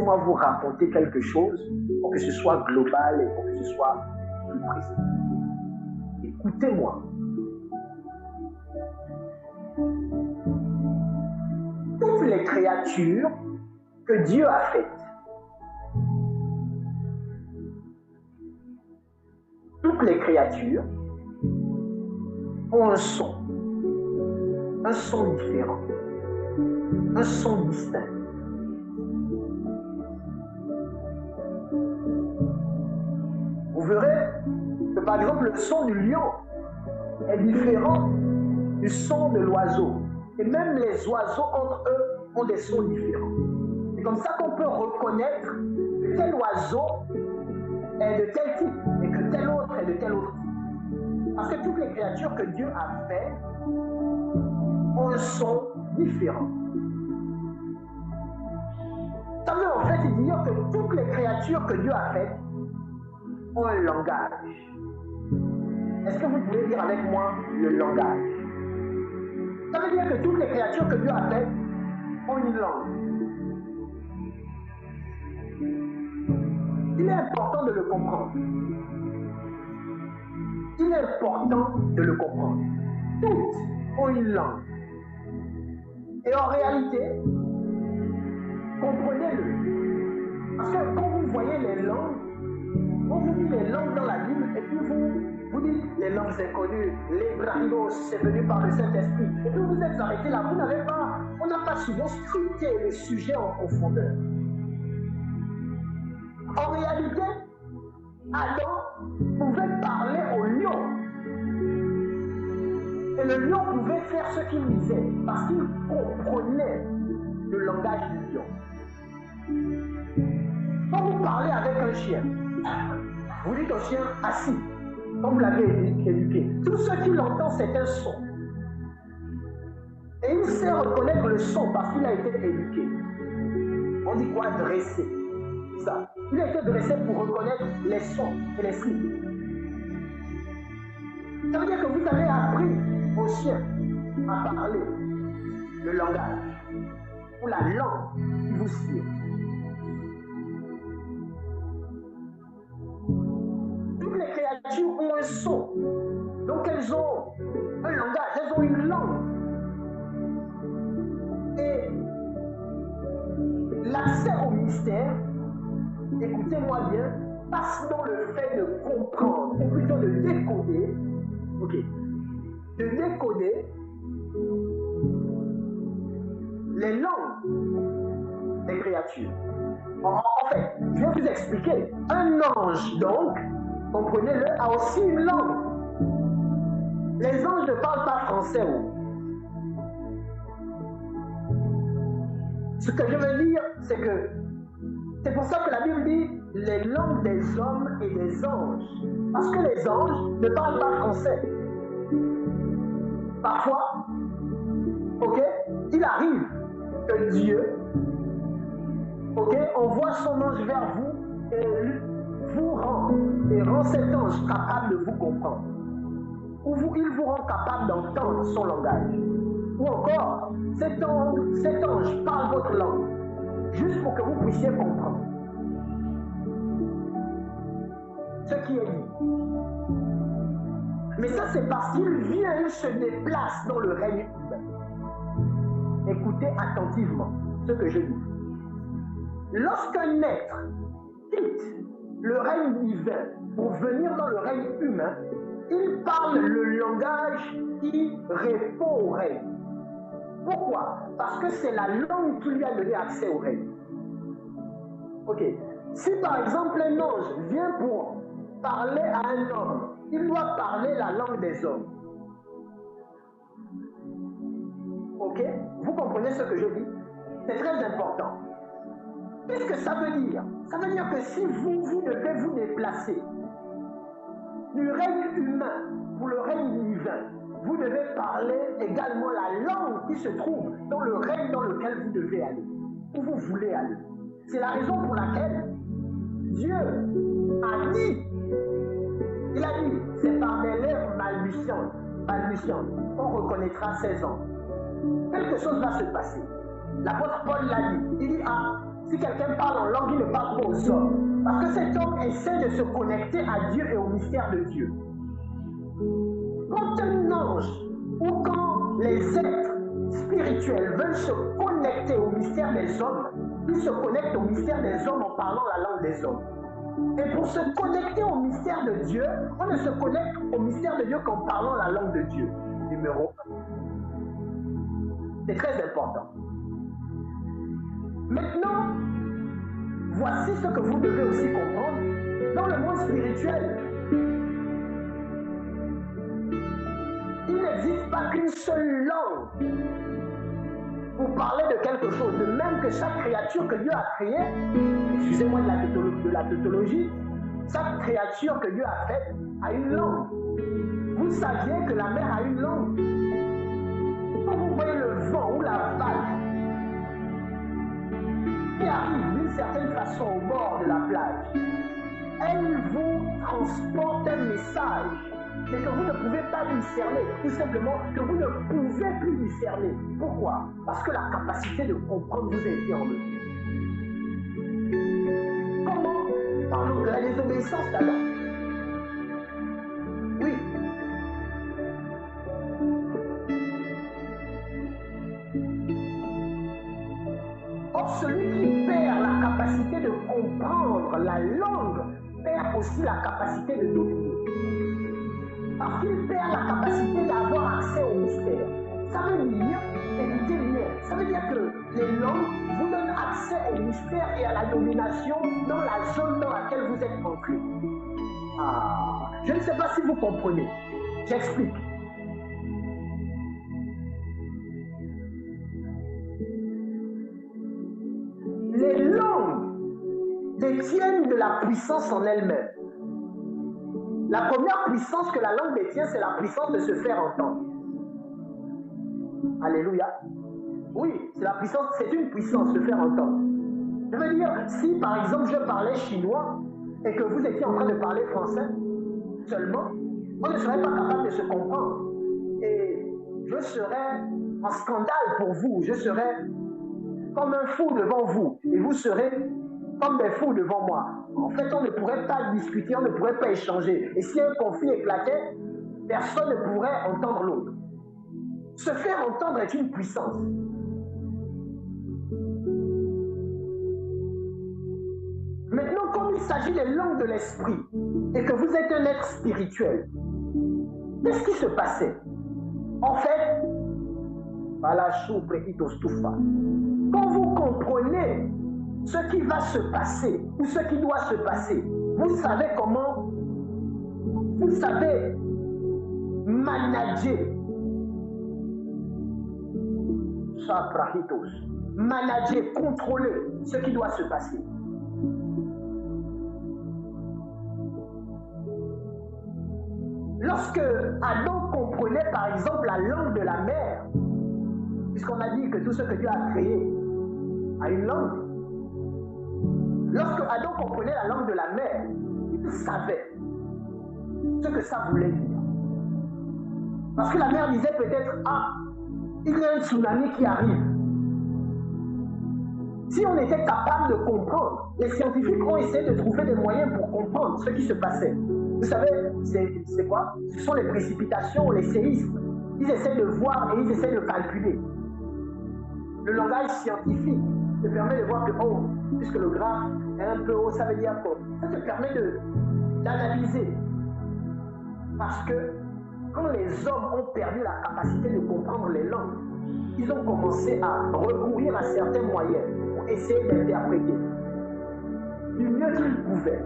laissez-moi vous raconter quelque chose pour que ce soit global et pour que ce soit plus précis. Écoutez-moi. Toutes les créatures que Dieu a faites, toutes les créatures ont un son différent, un son distinct. Vous verrez que par exemple le son du lion est différent du son de l'oiseau. Et même les oiseaux entre eux ont des sons différents. C'est comme ça qu'on peut reconnaître que tel oiseau est de tel type et que tel autre est de tel autre type. Parce que toutes les créatures que Dieu a faites ont un son différent. Ça veut en fait dire que toutes les créatures que Dieu a faites ont un langage. Est-ce que vous pouvez dire avec moi le langage? Ça veut dire que toutes les créatures que Dieu a faites ont une langue. Il est important de le comprendre. Il est important de le comprendre. Toutes ont une langue. Et en réalité, comprenez-le. Parce que quand vous voyez les langues, on vous dit les langues dans la Bible, et puis vous dites les langues inconnues, les brahidos, c'est venu par le Saint-Esprit. Et puis vous êtes arrêté là, on n'a pas souvent scruté le sujet en profondeur. En réalité, Adam pouvait parler au lion. Et le lion pouvait faire ce qu'il disait, parce qu'il comprenait le langage du lion. Quand vous parlez avec un chien, vous dites au chien assis, comme vous l'avez éduqué. Tout ce qu'il entend, c'est un son. Et il sait reconnaître le son parce qu'il a été éduqué. On dit quoi? Dressé. C'est ça. Il a été dressé pour reconnaître les sons et les signes. Ça veut dire que vous avez appris au chien à parler le langage ou la langue qui vous suit. Toutes les créatures ont un son. Donc elles ont un langage, elles ont une langue. Et l'accès au mystère, écoutez-moi bien, passe dans le fait de comprendre, ou plutôt de décoder, de décoder les langues des créatures. En fait, je vais vous expliquer. Un ange, donc, comprenez-le, a aussi une langue. Les anges ne parlent pas français. Ce que je veux dire, c'est que c'est pour ça que la Bible dit les langues des hommes et des anges. Parce que les anges ne parlent pas français. Parfois, il arrive que Dieu, envoie son ange vers vous et vous rend cet ange capable de vous comprendre. Ou il vous rend capable d'entendre son langage. Ou encore, cet ange parle votre langue, juste pour que vous puissiez comprendre ce qui est dit. Mais ça, c'est parce qu'il vient, il se déplace dans le règne humain. Écoutez attentivement ce que je dis. Lorsqu'un être quitte le règne divin pour venir dans le règne humain, il parle le langage qui répond au règne. Pourquoi? Parce que c'est la langue qui lui a donné accès au règne. Si par exemple un ange vient pour parler à un homme, il doit parler la langue des hommes. Vous comprenez ce que je dis? C'est très important. Qu'est-ce que ça veut dire? Ça veut dire que si vous devez vous déplacer du règne humain pour le règne divin, vous devez parler également la langue qui se trouve dans le règne dans lequel vous devez aller, où vous voulez aller. C'est la raison pour laquelle Dieu a dit, il a dit, c'est par des lèvres balbutiantes qu'on reconnaîtra ses ans. Quelque chose va se passer. L'apôtre Paul l'a dit. Il dit, Si quelqu'un parle en langue, il ne parle pas aux hommes. Parce que cet homme essaie de se connecter à Dieu et au mystère de Dieu. Quand un ange ou quand les êtres spirituels veulent se connecter au mystère des hommes, ils se connectent au mystère des hommes en parlant la langue des hommes. Et pour se connecter au mystère de Dieu, on ne se connecte au mystère de Dieu qu'en parlant la langue de Dieu. Numéro 1. C'est très important. Maintenant, voici ce que vous devez aussi comprendre. Dans le monde spirituel, il n'existe pas qu'une seule langue pour parler de quelque chose. De même que chaque créature que Dieu a créée, excusez-moi de la tautologie, chaque créature que Dieu a faite a une langue. Vous saviez que la mer a une langue. Quand vous voyez le vent ou la vague qui arrive d'une certaine façon au bord de la plage, elle vous transporte un message, mais que vous ne pouvez pas discerner, tout simplement que vous ne pouvez plus discerner. Pourquoi? Parce que la capacité de comprendre vous a été enlevée. Comment? Par la désobéissance d'Adam. Oui. Or, celui qui perd la capacité de comprendre la langue perd aussi la capacité de dominer. Parce qu'il perd la capacité d'avoir accès au mystère. Ça veut dire, écoutez bien, ça veut dire que les langues vous donnent accès au mystère et à la domination dans la zone dans laquelle vous êtes entré. Ah, je ne sais pas si vous comprenez. J'explique. Les langues détiennent de la puissance en elles-mêmes. La première puissance que la langue détient, c'est la puissance de se faire entendre. Alléluia. Oui, c'est une puissance de se faire entendre. Je veux dire, si par exemple je parlais chinois et que vous étiez en train de parler français seulement, on ne serait pas capable de se comprendre. Et je serais en scandale pour vous. Je serais comme un fou devant vous. Et vous serez comme des fous devant moi. En fait, on ne pourrait pas discuter, on ne pourrait pas échanger. Et si un conflit éclatait, personne ne pourrait entendre l'autre. Se faire entendre est une puissance. Maintenant, comme il s'agit des langues de l'esprit, et que vous êtes un être spirituel, qu'est-ce qui se passait? En fait, quand vous comprenez ce qui va se passer, ou ce qui doit se passer, vous savez comment, vous savez manager, manager, contrôler ce qui doit se passer. Lorsque Adam comprenait par exemple la langue de la mer, puisqu'on a dit que tout ce que Dieu a créé a une langue, lorsque Adam comprenait la langue de la mer, il savait ce que ça voulait dire. Parce que la mer disait peut-être, ah, il y a un tsunami qui arrive. Si on était capable de comprendre, les scientifiques ont essayé de trouver des moyens pour comprendre ce qui se passait. Vous savez, c'est quoi? Ce sont les précipitations, les séismes. Ils essaient de voir et ils essaient de calculer. Le langage scientifique te permet de voir que, oh, puisque le graphe est un peu haut, ça veut dire quoi? Ça te permet d'analyser. Parce que quand les hommes ont perdu la capacité de comprendre les langues, ils ont commencé à recourir à certains moyens pour essayer d'interpréter du mieux qu'ils pouvaient,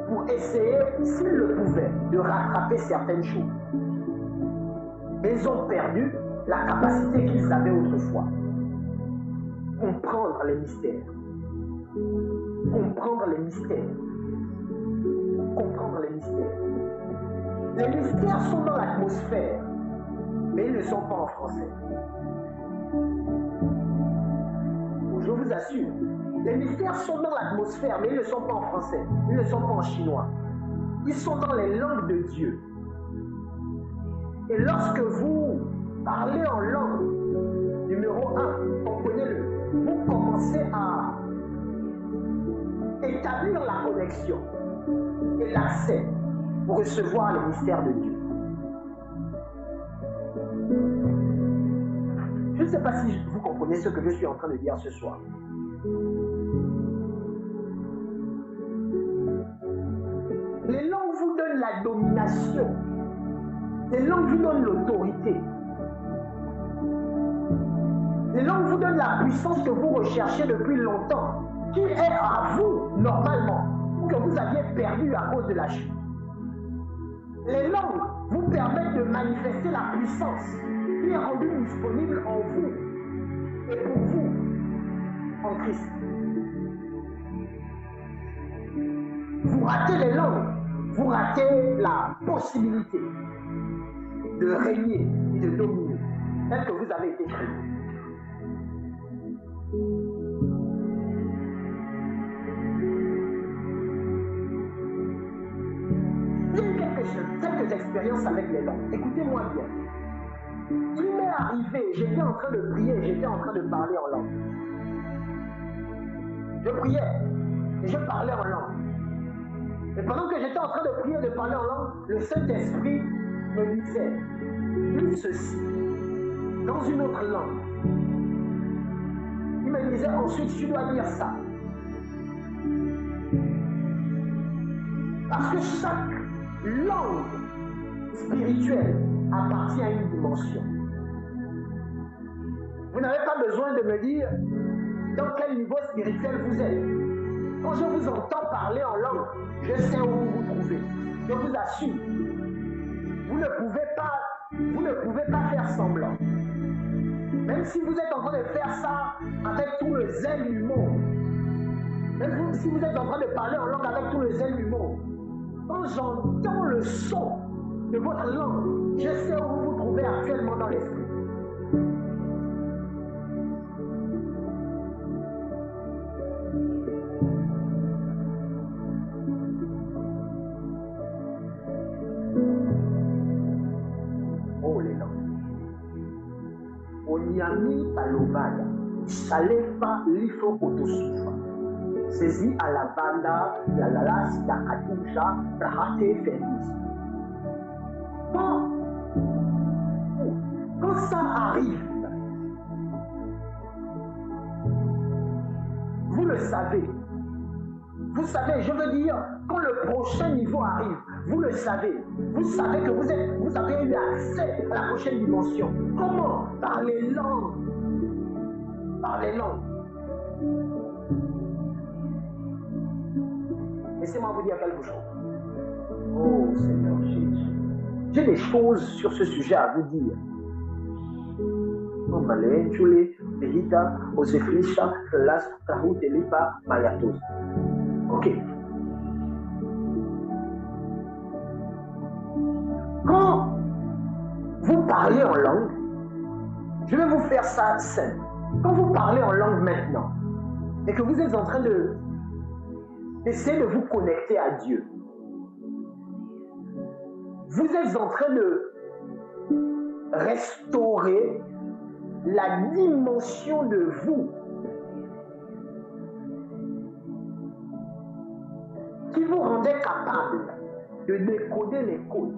pour essayer, s'ils le pouvaient, de rattraper certaines choses. Mais ils ont perdu la capacité qu'ils avaient autrefois. Comprendre les mystères. Comprendre les mystères. Comprendre les mystères. Les mystères sont dans l'atmosphère, mais ils ne sont pas en français. Je vous assure, les mystères sont dans l'atmosphère, mais ils ne sont pas en français. Ils ne sont pas en chinois. Ils sont dans les langues de Dieu. Et lorsque vous parlez en langue, numéro 1, comprenez-le, vous commencez à établir la connexion et l'accès pour recevoir les mystères de Dieu. Je ne sais pas si vous comprenez ce que je suis en train de dire ce soir. Les langues vous donnent la domination. Les langues vous donnent l'autorité. Les langues vous donnent la puissance que vous recherchez depuis longtemps, qui est à vous, normalement, que vous aviez perdu à cause de la chute. Les langues vous permettent de manifester la puissance qui est rendue disponible en vous et pour vous en Christ. Vous ratez les langues, vous ratez la possibilité de régner et de dominer, tel que vous avez été créé. J'ai eu quelques expériences avec les langues. Écoutez-moi bien. Il m'est arrivé, j'étais en train de prier, j'étais en train de parler en langue. Je priais et je parlais en langue. Et pendant que j'étais en train de prier et de parler en langue, le Saint-Esprit me disait, dis ceci, dans une autre langue. Il me disait ensuite, tu dois dire ça. Parce que chaque langue spirituelle appartient à une dimension. Vous n'avez pas besoin de me dire dans quel niveau spirituel vous êtes. Quand je vous entends parler en langue, je sais où vous vous trouvez. Je vous assure, vous ne pouvez pas faire semblant. Même si vous êtes en train de faire ça avec tout le zèle du monde, même si vous êtes en train de parler en langue avec tout le zèle du monde, quand j'entends le son de votre langue, je sais où vous vous trouvez actuellement dans l'esprit. Oh les langues. Onyami palovaya, salefa lifo kotosufa. Saisi à la banda, la lalas, la katouja, rahate feliz. Quand ça arrive, vous le savez. Vous savez, je veux dire, quand le prochain niveau arrive, vous le savez. Vous savez que vous avez eu accès à la prochaine dimension. Comment? Par les langues. Par les langues. Laissez-moi vous dire quelque chose. Oh Seigneur Jésus. J'ai des choses sur ce sujet à vous dire. Ok. Quand vous parlez en langue, je vais vous faire ça simple. Quand vous parlez en langue maintenant, et que vous êtes en train d'essayer de vous connecter à Dieu, vous êtes en train de restaurer la dimension de vous qui vous rendait capable de décoder les codes,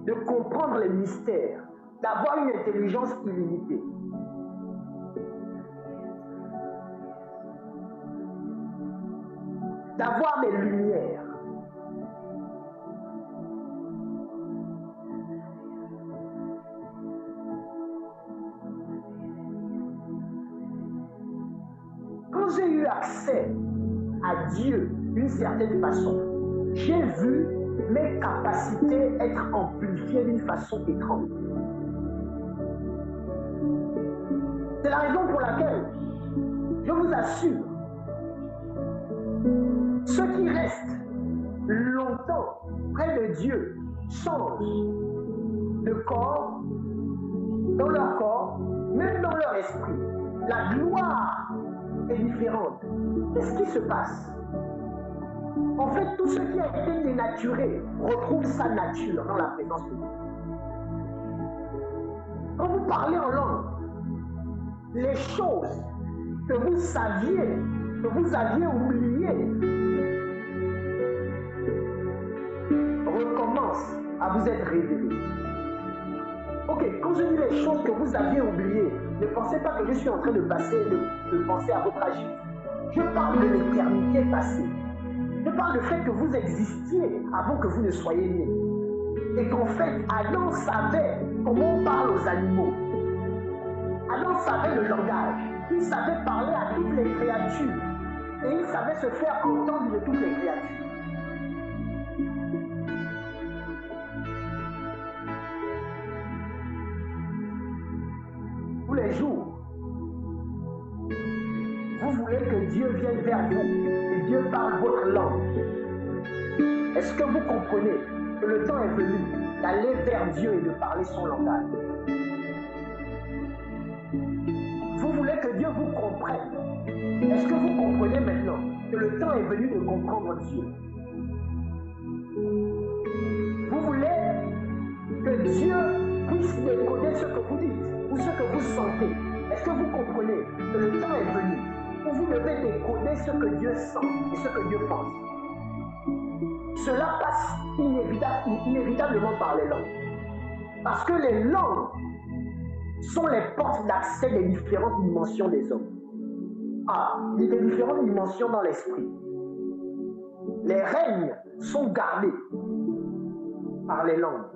de comprendre les mystères, d'avoir une intelligence illimitée. D'avoir des lumières. Quand j'ai eu accès à Dieu d'une certaine façon, j'ai vu mes capacités être amplifiées d'une façon étrange. C'est la raison pour laquelle je vous assure, ceux qui restent longtemps près de Dieu changent de corps, dans leur corps, même dans leur esprit. La gloire est différente. Qu'est-ce qui se passe? En fait, tout ce qui a été dénaturé retrouve sa nature dans la présence de Dieu. Quand vous parlez en langue, les choses que vous saviez que vous aviez oublié recommence à vous être révélé. Ok, quand je dis les choses que vous aviez oubliées, ne pensez pas que je suis en train de penser à votre âge. Je parle de l'éternité passée. Je parle du fait que vous existiez avant que vous ne soyez nés. Et qu'en fait, Adam savait comment on parle aux animaux. Adam savait le langage. Il savait parler à toutes les créatures. Et il savait se faire entendre de toutes les créatures. Tous les jours, vous voulez que Dieu vienne vers vous et Dieu parle votre langue. Est-ce que vous comprenez que le temps est venu d'aller vers Dieu et de parler son langage? Vous voulez que Dieu vous comprenne. Est-ce que vous comprenez maintenant que le temps est venu de comprendre Dieu? Vous voulez que Dieu puisse décoder ce que vous dites ou ce que vous sentez? Est-ce que vous comprenez que le temps est venu où vous devez décoder ce que Dieu sent et ce que Dieu pense? Cela passe inévitablement par les langues. Parce que les langues sont les portes d'accès des différentes dimensions des hommes. Il y a des différentes dimensions dans l'esprit. Les règnes sont gardés par les langues.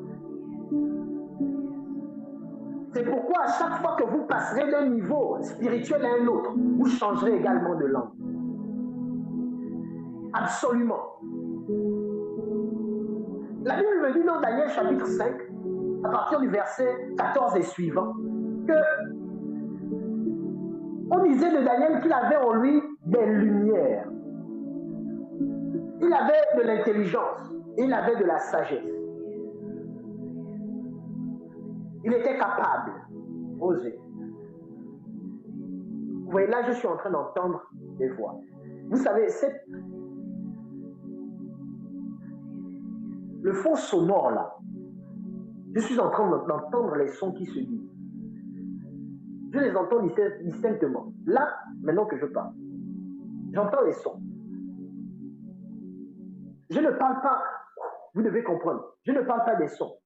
C'est pourquoi à chaque fois que vous passerez d'un niveau spirituel à un autre, vous changerez également de langue. Absolument. La Bible me dit dans Daniel chapitre 5, à partir du verset 14 et suivant, que on disait de Daniel qu'il avait en lui des lumières. Il avait de l'intelligence, il avait de la sagesse. Il était capable, oser. Vous voyez, là, je suis en train d'entendre des voix. Vous savez, le fond sonore, là, je suis en train d'entendre les sons qui se disent. Je les entends distinctement. Là, maintenant que je parle, j'entends les sons. Je ne parle pas, vous devez comprendre, je ne parle pas des sons.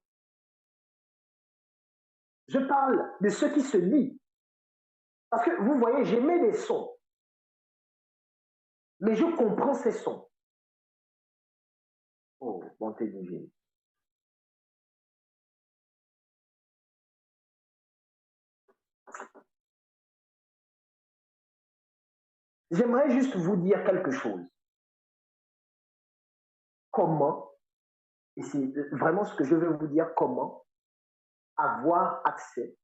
Je parle de ce qui se dit. Parce que vous voyez, j'émets des sons. Mais je comprends ces sons. Oh, bonté divine. J'aimerais juste vous dire quelque chose. Comment, et c'est vraiment ce que je veux vous dire, comment avoir accès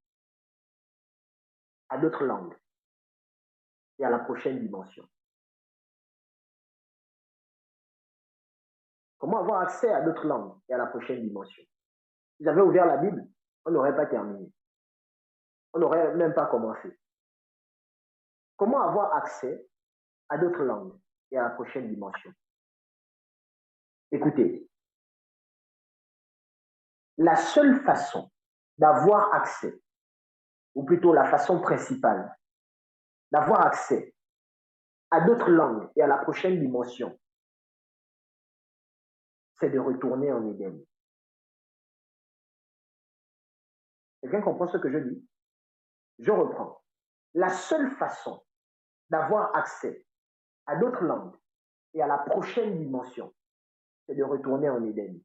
à d'autres langues et à la prochaine dimension. Comment avoir accès à d'autres langues et à la prochaine dimension. Si j'avais ouvert la Bible, on n'aurait pas terminé. On n'aurait même pas commencé. Comment avoir accès à d'autres langues et à la prochaine dimension? Écoutez, la seule façon d'avoir accès, ou plutôt la façon principale d'avoir accès à d'autres langues et à la prochaine dimension, c'est de retourner en Éden. Quelqu'un comprend ce que je dis? Je reprends. La seule façon d'avoir accès à d'autres langues et à la prochaine dimension, c'est de retourner en Éden.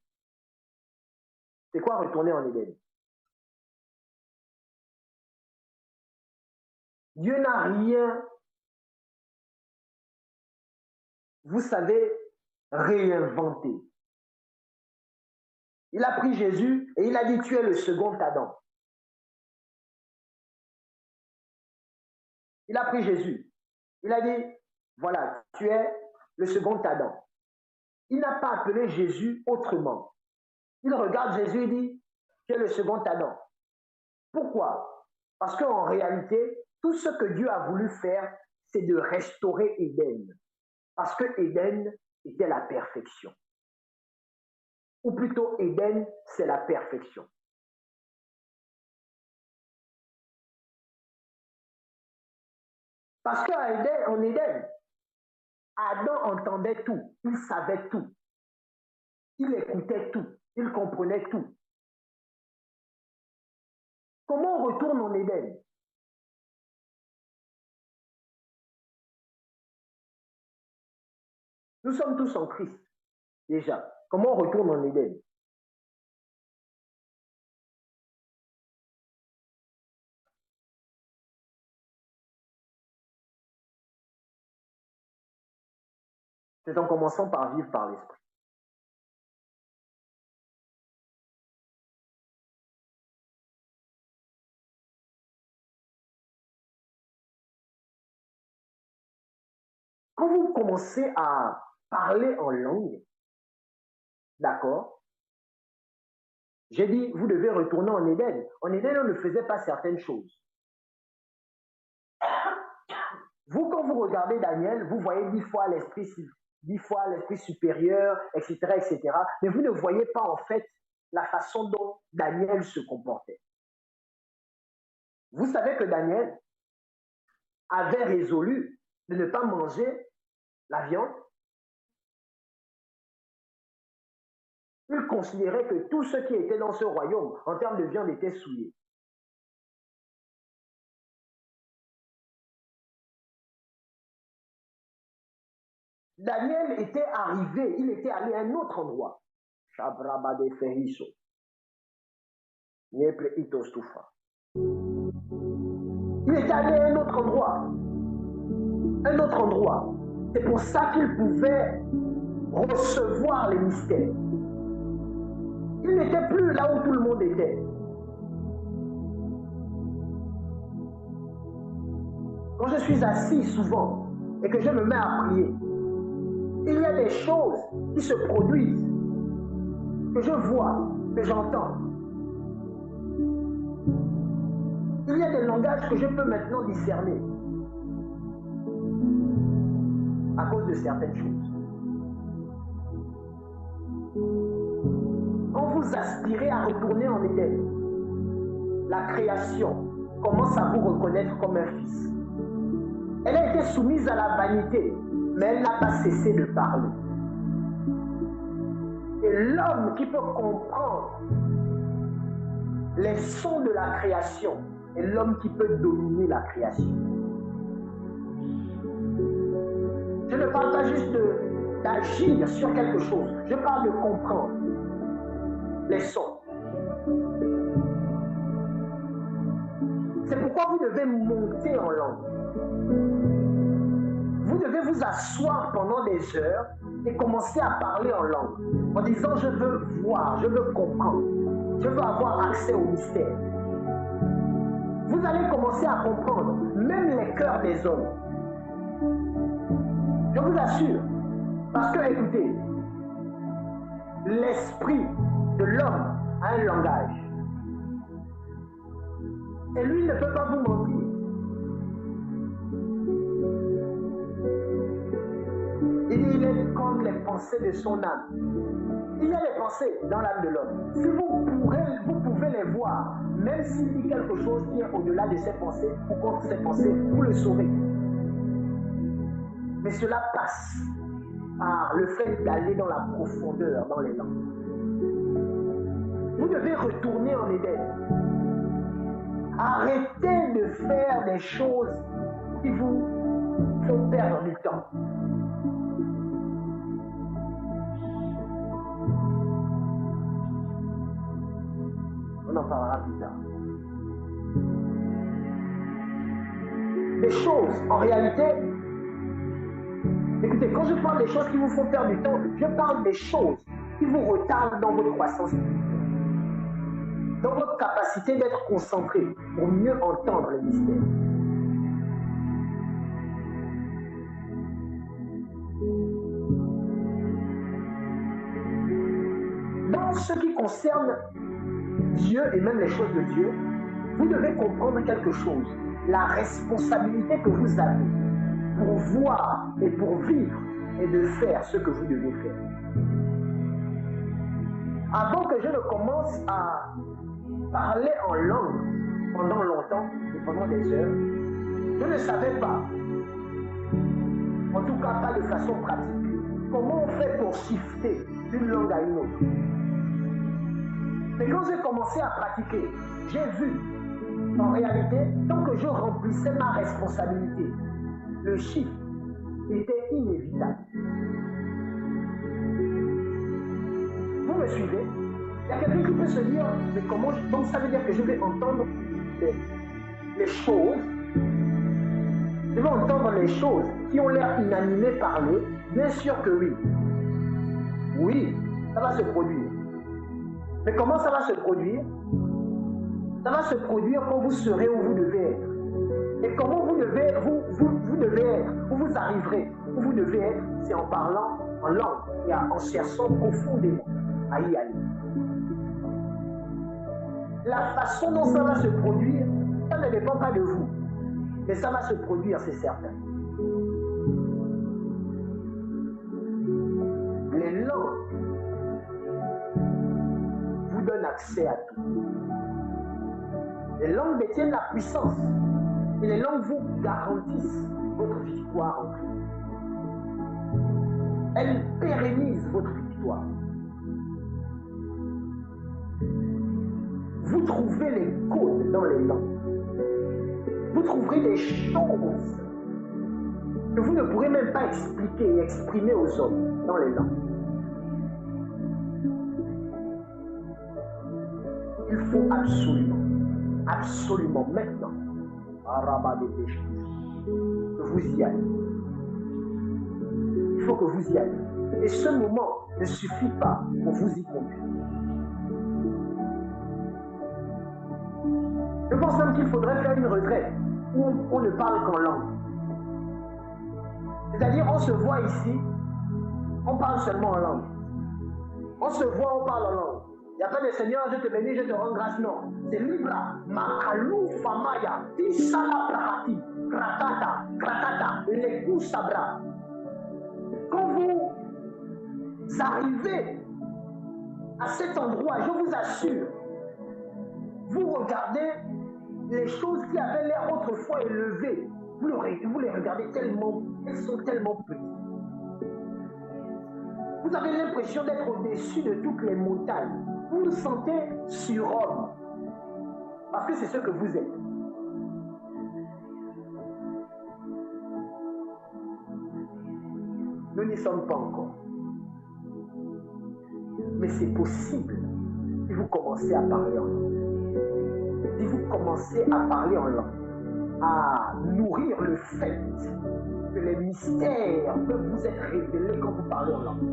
C'est quoi retourner en Éden? Dieu n'a rien, vous savez, réinventé. Il a pris Jésus et il a dit, tu es le second Adam. Il a pris Jésus. Il a dit, voilà, tu es le second Adam. Il n'a pas appelé Jésus autrement. Il regarde Jésus et dit, tu es le second Adam. Pourquoi? Parce qu'en réalité, tout ce que Dieu a voulu faire, c'est de restaurer Éden. Parce que Éden était la perfection. Ou plutôt, Éden, c'est la perfection. Parce qu'en Éden, Adam entendait tout, il savait tout, il écoutait tout, il comprenait tout. Comment on retourne en Éden? Nous sommes tous en Christ, déjà. Comment on retourne en Éden? C'est en commençant par vivre par l'esprit. Quand vous commencez à parler en langue, d'accord? J'ai dit, vous devez retourner en Éden. En Éden, on ne faisait pas certaines choses. Vous, quand vous regardez Daniel, vous voyez 10 fois l'esprit supérieur, etc., etc. Mais vous ne voyez pas, en fait, la façon dont Daniel se comportait. Vous savez que Daniel avait résolu de ne pas manger la viande. Il considérait que tout ce qui était dans ce royaume, en termes de viande, était souillé. Daniel était arrivé, il était allé à un autre endroit. Shabrabade Fehiso. Nieple Itostufa. Il était allé à un autre endroit. Un autre endroit. C'est pour ça qu'il pouvait recevoir les mystères. Il n'était plus là où tout le monde était. Quand je suis assis souvent et que je me mets à prier, il y a des choses qui se produisent, que je vois, que j'entends. Il y a des langages que je peux maintenant discerner à cause de certaines choses. Quand vous aspirez à retourner en Éden, la création commence à vous reconnaître comme un fils. Elle a été soumise à la vanité, mais elle n'a pas cessé de parler. Et l'homme qui peut comprendre les sons de la création est l'homme qui peut dominer la création. Je ne parle pas juste d'agir sur quelque chose, je parle de comprendre les sons. C'est pourquoi vous devez monter en langue. Vous devez vous asseoir pendant des heures et commencer à parler en langue, en disant je veux voir, je veux comprendre, je veux avoir accès au mystère. Vous allez commencer à comprendre même les cœurs des hommes. Je vous assure, parce que écoutez, l'esprit de l'homme a un langage. Et lui ne peut pas vous mentir. Il est comme les pensées de son âme. Il y a des pensées dans l'âme de l'homme. Si vous pouvez les voir, même s'il dit quelque chose qui est au-delà de ses pensées ou contre ses pensées, vous le saurez. Mais cela passe par le fait d'aller dans la profondeur, dans les langues. Vous devez retourner en Éden. Arrêtez de faire des choses qui vous font perdre du temps. On en parlera plus tard. Des choses, en réalité, écoutez, quand je parle des choses qui vous font perdre du temps, je parle des choses qui vous retardent dans votre croissance, dans votre capacité d'être concentré pour mieux entendre le mystère. Dans ce qui concerne Dieu et même les choses de Dieu, vous devez comprendre quelque chose. La responsabilité que vous avez pour voir et pour vivre et de faire ce que vous devez faire. Avant que je ne commence à parler en langue pendant longtemps et pendant des heures, je ne savais pas En tout cas, pas de façon pratique. Comment on fait pour shifter d'une langue à une autre? Mais quand j'ai commencé à pratiquer, j'ai vu, en réalité, tant que je remplissais ma responsabilité, le shift était inévitable. Vous me suivez? Il y a quelqu'un qui peut se dire, mais comment donc ça veut dire que je vais entendre les choses, je vais entendre les choses qui ont l'air inanimées parler? Bien sûr que oui. Oui, ça va se produire. Mais comment ça va se produire? Ça va se produire quand vous serez où vous devez être. Et comment vous devez être, où vous arriverez, où vous devez être, c'est en parlant en langue et en cherchant profondément à y aller. La façon dont ça va se produire, ça ne dépend pas de vous. Mais ça va se produire, c'est certain. Les langues vous donnent accès à tout. Les langues détiennent la puissance. Et les langues vous garantissent votre victoire en Christ. Elles pérennisent votre victoire. Vous trouvez les codes dans les langues. Vous trouverez des choses que vous ne pourrez même pas expliquer et exprimer aux hommes dans les langues. Il faut absolument maintenant, que vous y allez. Il faut que vous y allez. Et ce moment ne suffit pas pour vous y conduire. Je pense même qu'il faudrait faire une retraite où on ne parle qu'en langue. C'est-à-dire, on se voit ici, on parle seulement en langue. On se voit, on parle en langue. Il n'y a pas de Seigneur, je te bénis, je te rends grâce, non. C'est Libra, Makalou, Famaya, Tisala Prahati, Kratata, Lekou Sabra. Quand vous arrivez à cet endroit, je vous assure, vous regardez les choses qui avaient l'air autrefois élevées, vous les regardez tellement, elles sont tellement petites. Vous avez l'impression d'être au-dessus de toutes les montagnes. Vous vous sentez surhomme. Parce que c'est ce que vous êtes. Nous n'y sommes pas encore. Mais c'est possible si vous commencez à parler en langue. Si vous commencez à parler en langue, à nourrir le fait que les mystères peuvent vous être révélés quand vous parlez en langue.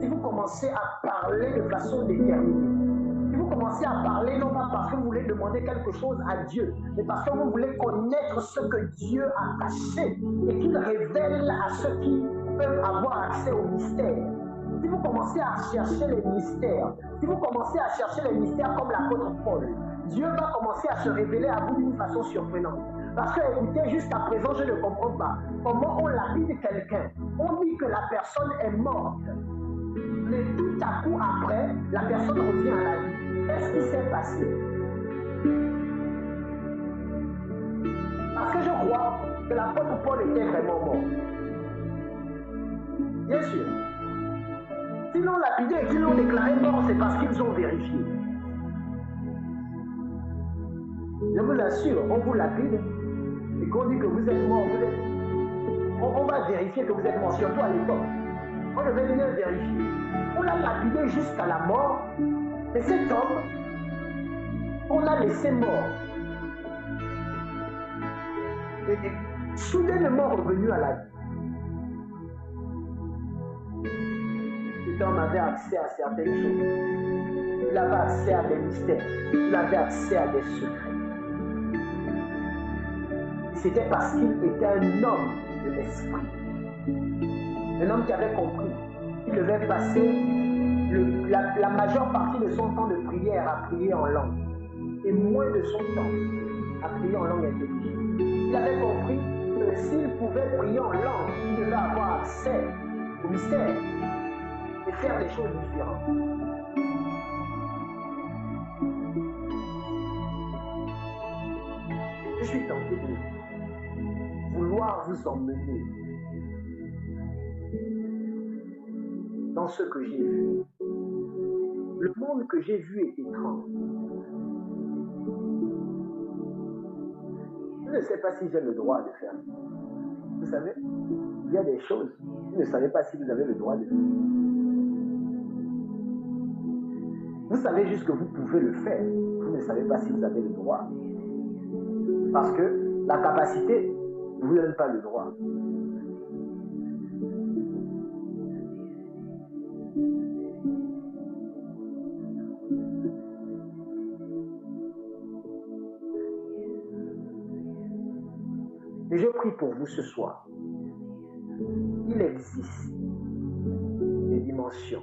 Si vous commencez à parler de façon déterminée, si vous commencez à parler non pas parce que vous voulez demander quelque chose à Dieu, mais parce que vous voulez connaître ce que Dieu a caché et qu'il révèle à ceux qui peuvent avoir accès aux mystères. Si vous commencez à chercher les mystères, si vous commencez à chercher les mystères comme l'apôtre Paul, Dieu va commencer à se révéler à vous d'une façon surprenante. Parce que, écoutez, jusqu'à présent, je ne comprends pas comment on lapide quelqu'un. On dit que la personne est morte. Mais tout à coup après, la personne revient à la vie. Qu'est-ce qui s'est passé? Parce que je crois que l'apôtre Paul était vraiment mort. Bien sûr. S'ils l'ont lapidé et qu'ils l'ont déclaré mort, c'est parce qu'ils ont vérifié. Je vous assure, on vous lapide et qu'on dit que vous êtes mort, on va vérifier que vous êtes mort, surtout à l'époque. On devait bien vérifier. On l'a lapidé jusqu'à la mort, et cet homme, on l'a laissé mort. Et soudainement revenu à la vie. Cet homme avait accès à certaines choses. Il avait accès à des mystères. Il avait accès à des secrets. C'était parce qu'il était un homme de l'esprit. Un homme qui avait compris qu'il devait passer la majeure partie de son temps de prière à prier en langue et moins de son temps à prier en langue intelligible. Il avait compris que s'il pouvait prier en langue, il devait avoir accès au mystère et faire des choses différentes. Je suis tenté de vouloir vous emmener dans ce que j'ai vu. Le monde que j'ai vu est étrange. Je ne sais pas si j'ai le droit de faire ça. Vous savez, il y a des choses, vous ne savez pas si vous avez le droit de faire. Vous savez juste que vous pouvez le faire. Vous ne savez pas si vous avez le droit. Parce que la capacité ne vous donne pas le droit. Et je prie pour vous ce soir. Il existe des dimensions.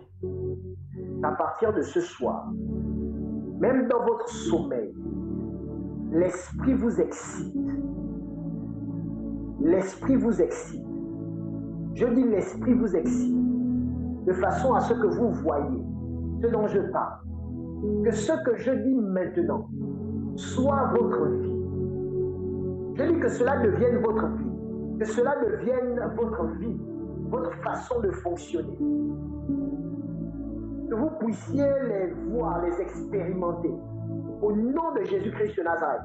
À partir de ce soir, même dans votre sommeil, l'esprit vous excite. L'esprit vous excite. Je dis l'esprit vous excite. De façon à ce que vous voyez ce dont je parle. Que ce que je dis maintenant soit votre vie. Je dis que cela devienne votre vie. Que cela devienne votre vie. Votre façon de fonctionner. Que vous puissiez les voir, les expérimenter. Au nom de Jésus-Christ de Nazareth.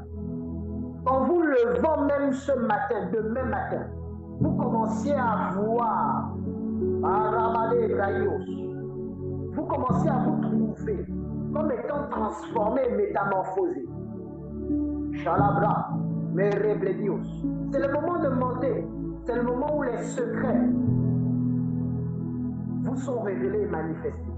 En vous levant même ce matin, demain matin, vous commenciez à voir, vous commencez à vous trouver comme étant transformé et métamorphosé. Shalabra, Merebledios. C'est le moment de monter. C'est le moment où les secrets vous sont révélés et manifestés.